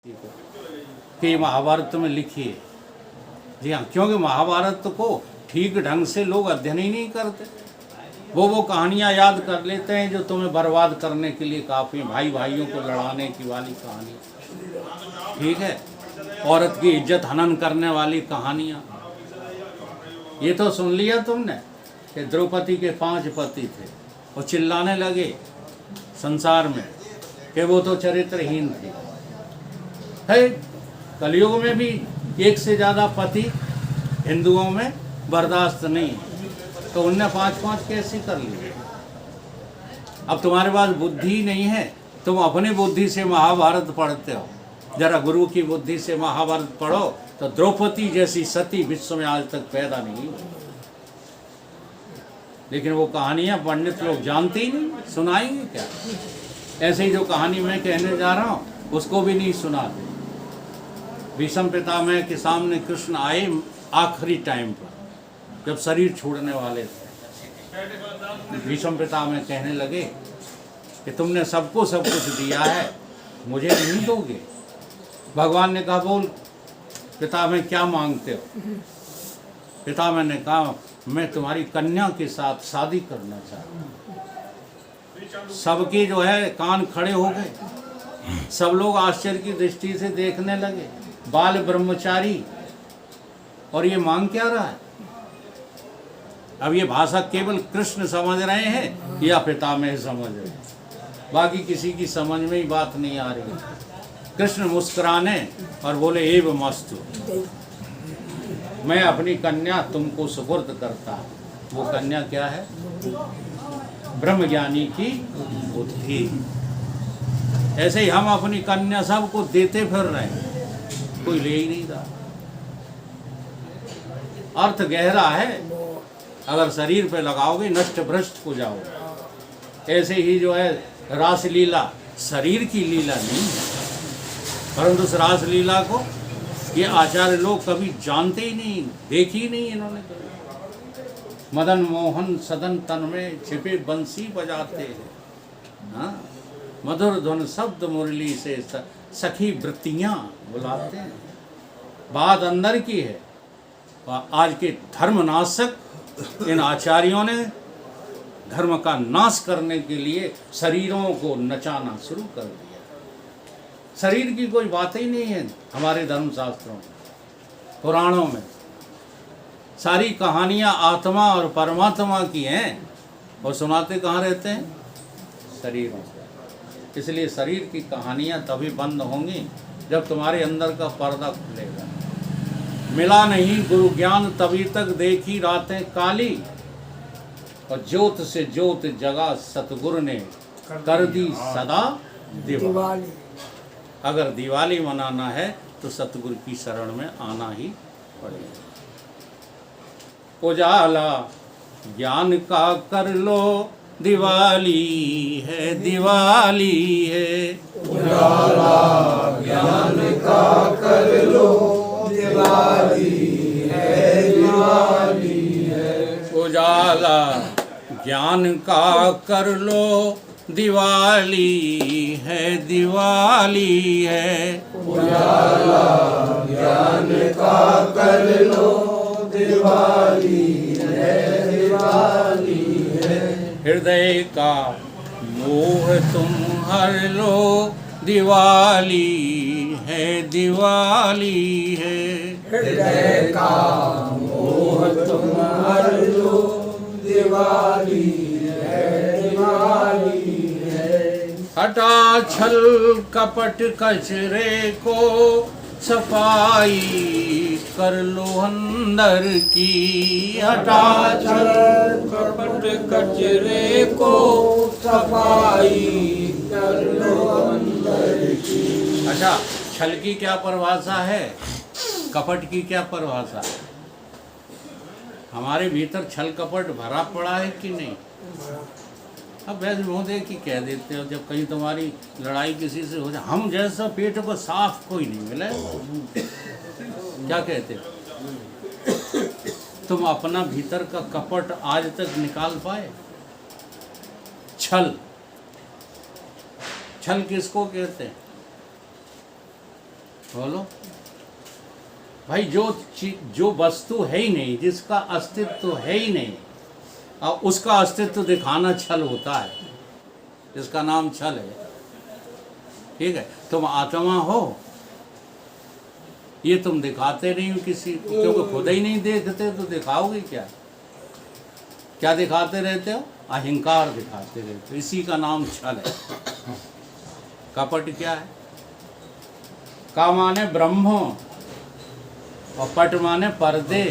कि महाभारत में लिखी है। जी हाँ, क्योंकि महाभारत को ठीक ढंग से लोग अध्ययन ही नहीं करते। वो कहानियाँ याद कर लेते हैं जो तुम्हें बर्बाद करने के लिए काफ़ी हैं, भाई भाइयों को लड़ाने की वाली कहानी, ठीक है, औरत की इज्जत हनन करने वाली कहानियाँ। ये तो सुन लिया तुमने कि द्रौपदी के 5 पति थे और चिल्लाने लगे संसार में कि वो तो चरित्रहीन थी। है, कलयुग में भी एक से ज़्यादा पति हिंदुओं में बर्दाश्त नहीं है, तो उनने 5-5 कैसे कर लिए। अब तुम्हारे पास बुद्धि नहीं है, तुम अपनी बुद्धि से महाभारत पढ़ते हो। जरा गुरु की बुद्धि से महाभारत पढ़ो तो द्रौपदी जैसी सती विश्व में आज तक पैदा नहीं हुई। लेकिन वो कहानियाँ पंडित लोग जानते ही नहीं, सुनाएंगे क्या। ऐसे ही जो कहानी मैं कहने जा रहा हूँ उसको भी नहीं सुनाते। भीष्म पितामह के सामने कृष्ण आए आखिरी टाइम पर, जब शरीर छोड़ने वाले थे। भीष्म पितामह कहने लगे कि तुमने सबको सब कुछ दिया है, मुझे नहीं दोगे। भगवान ने कहा बोल पितामह क्या मांगते हो। पितामह ने कहा मैं तुम्हारी कन्या के साथ शादी करना चाहता हूँ। सबकी जो है कान खड़े हो गए, सब लोग आश्चर्य की दृष्टि से देखने लगे। बाल ब्रह्मचारी, और ये मांग क्या रहा है। अब ये भाषा केवल कृष्ण समझ रहे हैं या पितामह समझ रहे हैं, बाकी किसी की समझ में ही बात नहीं आ रही। कृष्ण मुस्कुराने और बोले एव मस्तु, मैं अपनी कन्या तुमको सुपुर्द करता हूँ। वो कन्या क्या है? ब्रह्मज्ञानी की बुद्धि। ऐसे ही हम अपनी कन्या सबको देते फिर रहे हैं, कोई ले ही नहीं रहा। अर्थ गहरा है, अगर शरीर पे लगाओगे नष्ट भ्रष्ट हो जाओगे। ऐसे ही जो है रासलीला शरीर की लीला नहीं है, परंतु उस रासलीला को ये आचार्य लोग कभी जानते ही नहीं, देखी ही नहीं इन्होंने कभी। मदन मोहन सदन तन में छिपे बंसी बजाते हैं, हाँ, मधुर धुन शब्द मुरली से सखी वृत्तियाँ बुलाते हैं। बात अंदर की है। और आज के धर्मनाशक इन आचार्यों ने धर्म का नाश करने के लिए शरीरों को नचाना शुरू कर दिया। शरीर की कोई बात ही नहीं है हमारे धर्मशास्त्रों में, पुराणों में। सारी कहानियाँ आत्मा और परमात्मा की हैं, और सुनाते कहाँ रहते हैं? शरीरों से। इसलिए शरीर की कहानियाँ तभी बंद होंगी जब तुम्हारे अंदर का पर्दा खुलेगा। मिला नहीं गुरु ज्ञान तभी तक देखी रातें काली, और ज्योत से ज्योत जगा सतगुरु ने कर दी सदा दिवाली। अगर दिवाली मनाना है तो सतगुरु की शरण में आना ही पड़ेगा। उजाला ज्ञान का कर लो, दिवाली है दिवाली है। उजाला ज्ञान का कर लो, दिवाली है दिवाली है। उजाला ज्ञान का कर लो, दिवाली है दिवाली है। उजाला ज्ञान का कर लो, दिवाली है दिवाली है। हृदय का मोह तुम हर लो, दिवाली है दिवाली है। हृदय का मोह तुम हर लो, दिवाली है दिवाली है। हटा छल कपट कचरे को, सफाई कर लो अंदर की। हटा छल कपट कचरे को, सफाई कर लो अंदर की। अच्छा, छल की क्या परिभाषा है, कपट की क्या परिभाषा है? हमारे भीतर छल कपट भरा पड़ा है कि नहीं? अब वैसे महोदय की कह देते हो, जब कहीं तुम्हारी लड़ाई किसी से हो जाए, हम जैसा पेट को साफ कोई नहीं मिले, क्या कहते हो? तुम अपना भीतर का कपट आज तक निकाल पाए? छल, छल किसको कहते हैं? बोलो भाई, जो वस्तु है ही नहीं, जिसका अस्तित्व है ही नहीं, और उसका अस्तित्व दिखाना छल होता है, जिसका नाम छल है। ठीक है, तुम आत्मा हो, ये तुम दिखाते नहीं हो किसी को, क्योंकि खुद ही नहीं देखते तो दिखाओगे क्या? क्या दिखाते रहते हो? अहंकार दिखाते रहते हो, इसी का नाम छल है। कपट क्या है? का माने ब्रह्म और पट माने पर्दे।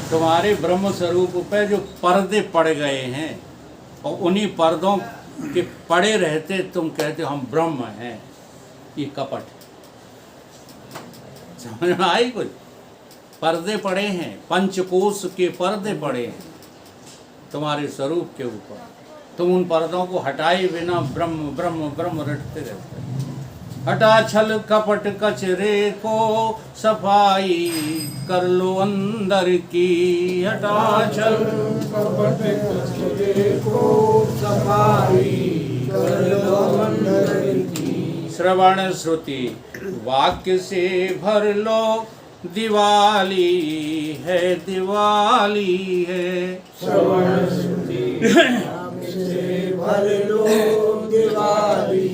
तुम्हारे ब्रह्म स्वरूप पे जो पर्दे पड़ गए हैं, और उन्हीं पर्दों के पड़े रहते तुम कहते हो हम ब्रह्म हैं, ये कपट। समझ में आई कुछ? पर्दे पड़े हैं, पंचकोश के पर्दे पड़े हैं तुम्हारे स्वरूप के ऊपर। तुम उन पर्दों को हटाए बिना ब्रह्म ब्रह्म ब्रह्म रटते रहते। हटा छल कपट कचरे को, सफाई कर लो अंदर की। हटा छल कपट कचरे को, सफाई कर लो अंदर की। श्रवण श्रुति वाक्य से भर लो, दिवाली है दिवाली है। श्रवण श्रुति वाक्य से भर लो, दिवाली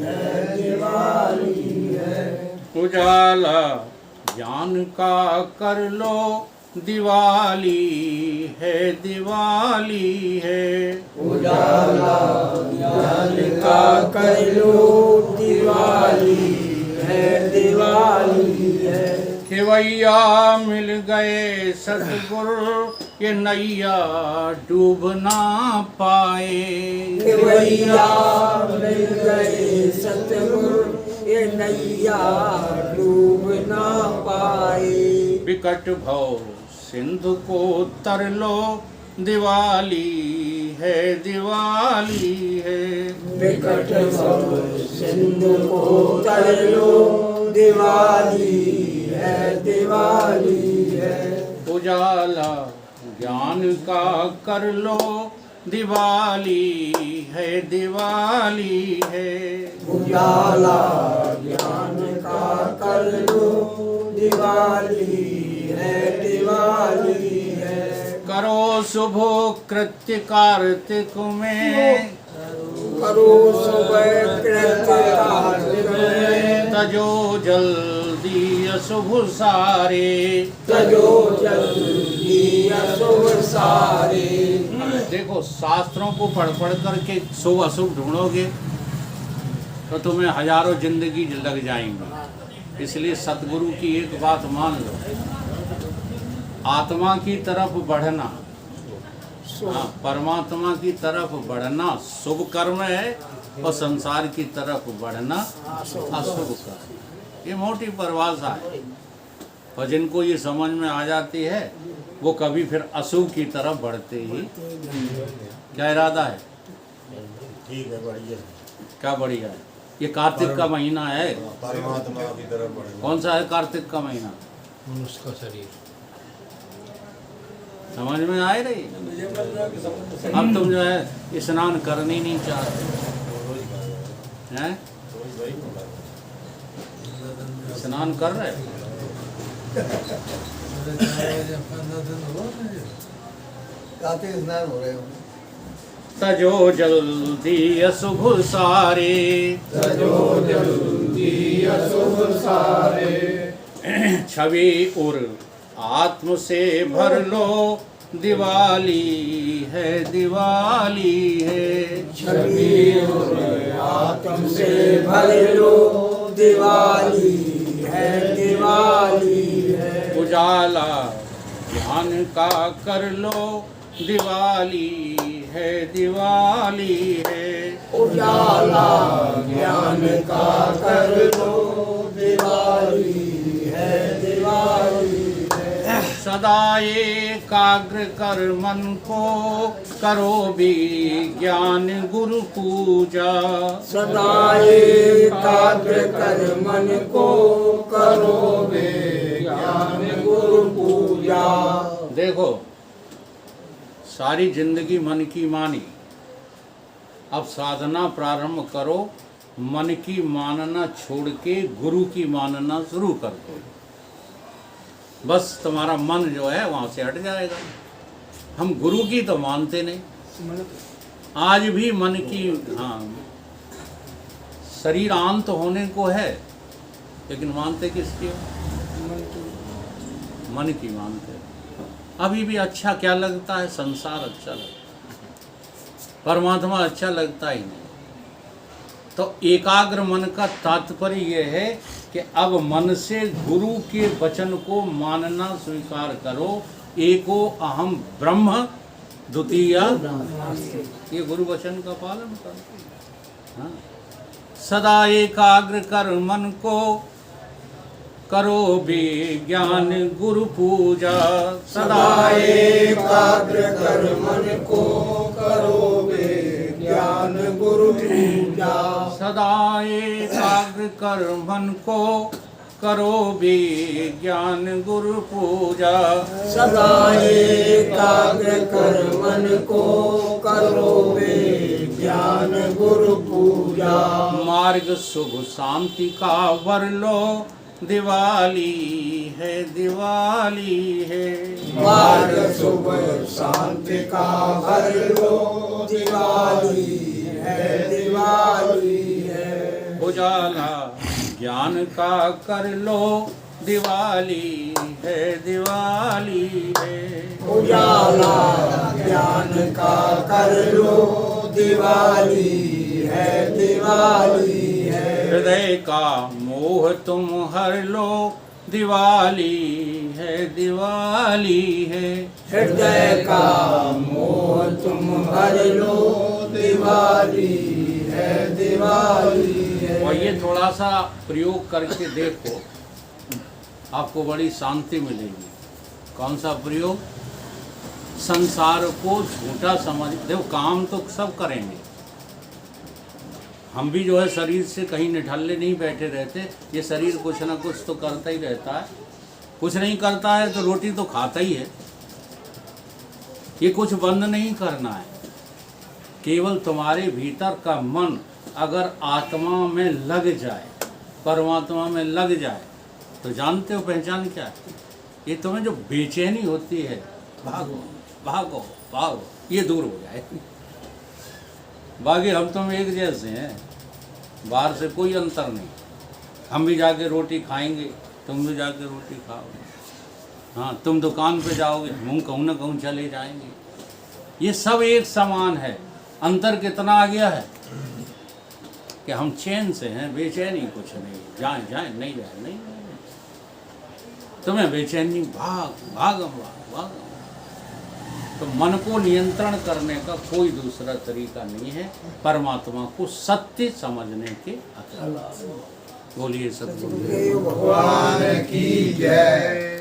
है दिवाली है। उजाला ज्ञान का कर लो, दिवाली है दिवाली है। उजाला ज्ञान का कर लो, दिवाली है दिवाली है। खेवैया मिल गए सतगुरु, ये नैया डूब ना पाए। खेवैया मिल गए सतगुरु, ये नैया डूब ना पाए। विकट भव सिंधु को तर लो, दिवाली है दिवाली है। विकट भव सिंधु को तर लो, दिवाली है दिवाली है। उजाला ज्ञान का कर लो, दिवाली है दिवाली है। उजाला ज्ञान का कर लो, दिवाली है दिवाली है। करो शुभ कृत्य कार्तिक में, करो सुबह कृत्य कार्तिक में। तजो जल्दी अशुभ सारे। तजो जल्दी अशुभ सारे। देखो, शास्त्रों को पढ़ पढ़ करके शुभ अशुभ ढूंढोगे तो तुम्हें हजारों जिंदगी लग जाएंगी। इसलिए सतगुरु की एक बात मान लो, आत्मा की तरफ बढ़ना, हाँ, परमात्मा की तरफ बढ़ना शुभ कर्म है, और संसार की तरफ बढ़ना अशुभ कर्म। ये मोटी परिभाषा है, और जिनको ये समझ में आ जाती है वो कभी फिर अशुभ की तरफ बढ़ते ही। क्या इरादा है? ठीक है, बढ़िया। क्या बढ़िया है? ये कार्तिक का महीना है, परमात्मा की तरफ बढ़े। कौन सा है कार्तिक का महीना? उसका शरीर समझ में आ रही? अब तुम जो है स्नान करनी नहीं चाहते हैं, स्नान कर रहे हो? कार्तिक स्नान हो रहे हो। तजो जल्दी अशुभ सारे। तजो जल्दी अशुभ सारे। छवि और आत्म से भर लो, दिवाली है दिवाली है। छवि और आत्म से भर लो, दिवाली है दिवाली है। उजाला ज्ञान का कर लो, दिवाली है दिवाली है। उजाला ज्ञान का कर लो, दिवाली है दिवाली है। सदा एकाग्र कर मन को, करो भी ज्ञान गुरु पूजा। सदा एकाग्र कर मन को, करो बे ज्ञान गुरु पूजा। देखो, सारी जिंदगी मन की मानी, अब साधना प्रारंभ करो मन की मानना छोड़ के गुरु की मानना शुरू कर दो, बस तुम्हारा मन जो है वहाँ से हट जाएगा। हम गुरु की तो मानते नहीं, आज भी मन की, हाँ शरीर अंत होने को है, लेकिन मानते किसकी हो? मन की मानते। अभी भी अच्छा क्या लगता है? संसार अच्छा लगता है, परमात्मा अच्छा लगता ही नहीं। तो एकाग्र मन का तात्पर्य यह है कि अब मन से गुरु के वचन को मानना स्वीकार करो। एको अहम ब्रह्म द्वितीय, ये गुरु वचन का पालन करो। हाँ? सदा एकाग्र कर मन को, करो विज्ञान गुरु पूजा। सदा एकाग्र कर मन को, करो विज्ञान गुरु पूजा। सदा एकाग्र कर मन को, करो विज्ञान गुरु पूजा। सदा एकाग्र कर मन को, करो विज्ञान गुरु पूजा। मार्ग शुभ शांति का वर लो, दिवाली है दिवाली है। मार्ग शुभ शांति का भर लो, दिवाली है दिवाली है। उजाला ज्ञान का कर लो, दिवाली है दिवाली है। उजाला ज्ञान का कर लो, दिवाली है दिवाली है। हृदय का मोह तुम हर लो, दिवाली है दिवाली है। हृदय का मोह तुम हर लो, दिवाली है दिवाली है। और ये थोड़ा सा प्रयोग करके देखो, आपको बड़ी शांति मिलेगी। कौन सा प्रयोग? संसार को झूठा समझ, देखो काम तो सब करेंगे, हम भी जो है शरीर से कहीं निठल्ले नहीं बैठे रहते। ये शरीर कुछ ना कुछ तो करता ही रहता है, कुछ नहीं करता है तो रोटी तो खाता ही है। ये कुछ बंद नहीं करना है, केवल तुम्हारे भीतर का मन अगर आत्मा में लग जाए, परमात्मा में लग जाए, तो जानते हो पहचान क्या है? ये तुम्हें जो बेचैनी होती है, भागो भागो भागो, ये दूर हो जाए। बाकी हम तुम एक जैसे हैं, बाहर से कोई अंतर नहीं। हम भी जाके रोटी खाएंगे, तुम भी जाके रोटी खाओगे। हाँ, तुम दुकान पे जाओगे, हम कहूँ ना कहूँ चले जाएंगे। ये सब एक समान है। अंतर कितना आ गया है कि हम चैन से हैं, बेचैनी कुछ नहीं। जाए जाए नहीं जाए नहीं, तुम्हें बेचैनी भाग भाग भाग भाग। तो मन को नियंत्रण करने का कोई दूसरा तरीका नहीं है, परमात्मा को सत्य समझने के अतिरिक्त। बोलिए सतगुरु भगवान की जय।